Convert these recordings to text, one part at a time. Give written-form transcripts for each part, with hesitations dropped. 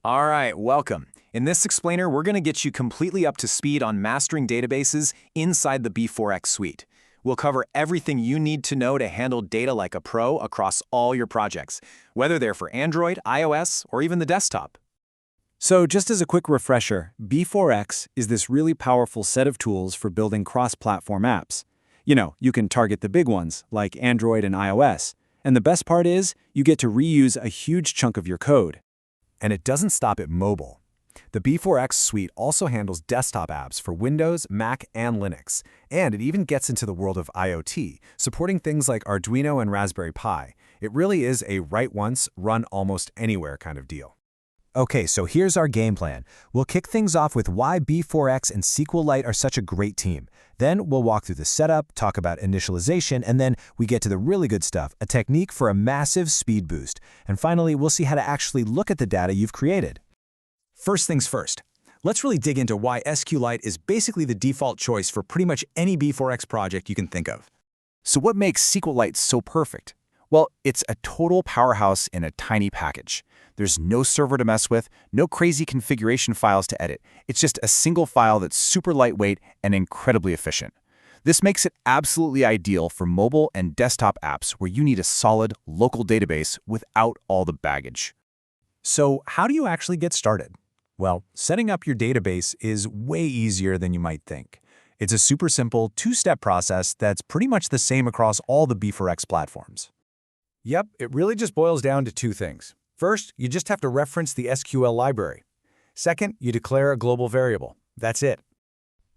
All right, welcome. In this explainer, we're going to get you completely up to speed on mastering databases inside the B4X suite. We'll cover everything you need to know to handle data like a pro across all your projects, whether they're for Android, iOS, or even the desktop. So just as a quick refresher, B4X is this really powerful set of tools for building cross-platform apps. You can target the big ones, like Android and iOS. And the best part is, you get to reuse a huge chunk of your code. And it doesn't stop at mobile. The B4X suite also handles desktop apps for Windows, Mac, and Linux. And it even gets into the world of IoT, supporting things like Arduino and Raspberry Pi. It really is a write once, run almost anywhere kind of deal. Okay, so here's our game plan. We'll kick things off with why B4X and SQLite are such a great team. Then we'll walk through the setup, talk about initialization, and then we get to the really good stuff, a technique for a massive speed boost. And finally, we'll see how to actually look at the data you've created. First things first, let's really dig into why SQLite is basically the default choice for pretty much any B4X project you can think of. So what makes SQLite so perfect? Well, it's a total powerhouse in a tiny package. There's no server to mess with, no crazy configuration files to edit. It's just a single file that's super lightweight and incredibly efficient. This makes it absolutely ideal for mobile and desktop apps where you need a solid local database without all the baggage. So how do you actually get started? Well, setting up your database is way easier than you might think. It's a super simple two-step process that's pretty much the same across all the B4X platforms. Yep, it really just boils down to two things. First, you just have to reference the SQL library. Second, you declare a global variable. That's it.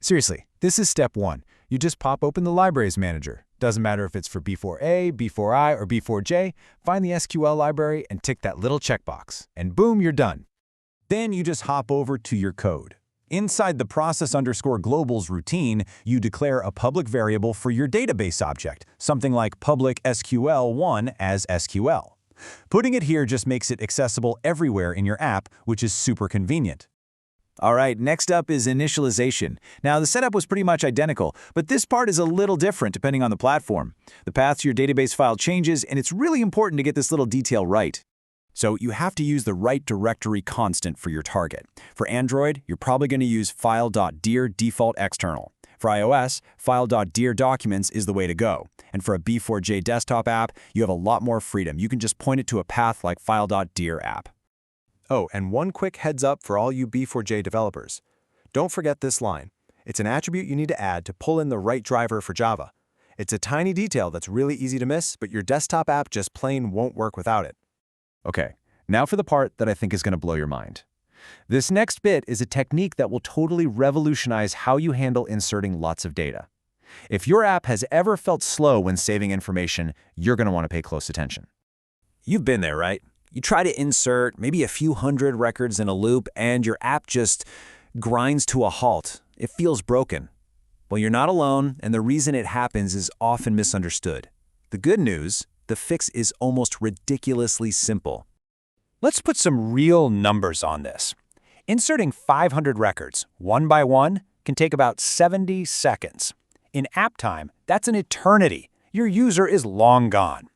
Seriously, this is step one. You just pop open the Libraries Manager. Doesn't matter if it's for B4A, B4i, or B4J, find the SQL library and tick that little checkbox. And boom, you're done. Then you just hop over to your code. Inside the process_globals routine, you declare a public variable for your database object, something like public SQL1 as SQL. Putting it here just makes it accessible everywhere in your app, which is super convenient. All right, next up is initialization. Now, the setup was pretty much identical, but this part is a little different depending on the platform. The path to your database file changes, and it's really important to get this little detail right. So you have to use the right directory constant for your target. For Android, you're probably going to use file.dir default external. For iOS, file.dir documents is the way to go. And for a B4J desktop app, you have a lot more freedom. You can just point it to a path like file.dir app. Oh, and one quick heads up for all you B4J developers. Don't forget this line. It's an attribute you need to add to pull in the right driver for Java. It's a tiny detail that's really easy to miss, but your desktop app just plain won't work without it. Okay, now for the part that I think is going to blow your mind. This next bit is a technique that will totally revolutionize how you handle inserting lots of data. If your app has ever felt slow when saving information, you're going to want to pay close attention. You've been there, right? You try to insert maybe a few hundred records in a loop, and your app just grinds to a halt. It feels broken. Well, you're not alone, and the reason it happens is often misunderstood. The good news, the fix is almost ridiculously simple. Let's put some real numbers on this. Inserting 500 records, one by one, can take about 70 seconds. In app time, that's an eternity. Your user is long gone.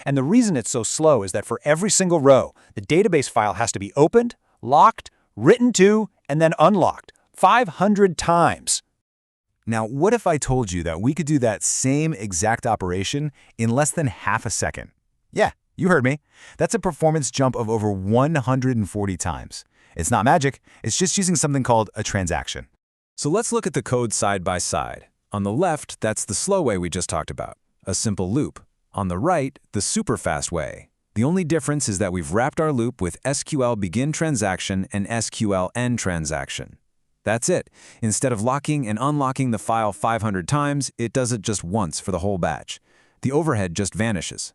And the reason it's so slow is that for every single row, the database file has to be opened, locked, written to, and then unlocked 500 times. Now, what if I told you that we could do that same exact operation in less than half a second? Yeah, you heard me. That's a performance jump of over 140 times. It's not magic, it's just using something called a transaction. So let's look at the code side by side. On the left, that's the slow way we just talked about, a simple loop. On the right, the super fast way. The only difference is that we've wrapped our loop with SQL begin transaction and SQL end transaction. That's it. Instead of locking and unlocking the file 500 times, it does it just once for the whole batch. The overhead just vanishes.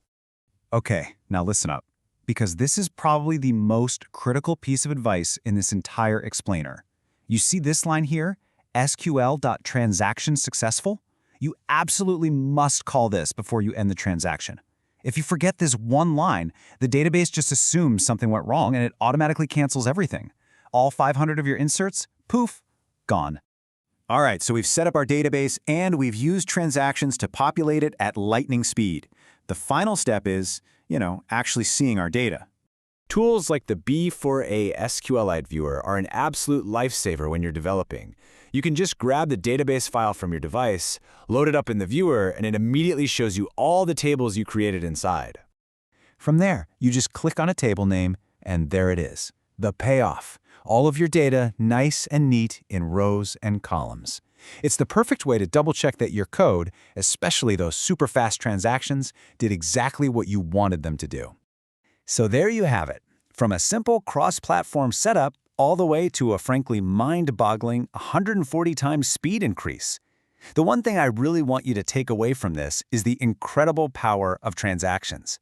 Okay, now listen up, because this is probably the most critical piece of advice in this entire explainer. You see this line here, SQL.transactionSuccessful? You absolutely must call this before you end the transaction. If you forget this one line, the database just assumes something went wrong and it automatically cancels everything. All 500 of your inserts, poof, gone. All right, so we've set up our database and we've used transactions to populate it at lightning speed. The final step is, actually seeing our data. Tools like the B4A SQLite viewer are an absolute lifesaver when you're developing. You can just grab the database file from your device, load it up in the viewer, and it immediately shows you all the tables you created inside. From there, you just click on a table name, and there it is. The payoff. All of your data nice and neat in rows and columns. It's the perfect way to double-check that your code, especially those super fast transactions, did exactly what you wanted them to do. So there you have it. From a simple cross-platform setup all the way to a frankly mind-boggling 140 times speed increase. The one thing I really want you to take away from this is the incredible power of transactions.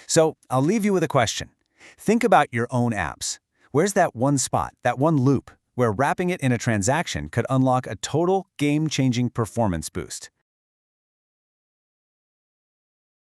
So I'll leave you with a question. Think about your own apps. Where's that one spot, that one loop, where wrapping it in a transaction could unlock a total game-changing performance boost?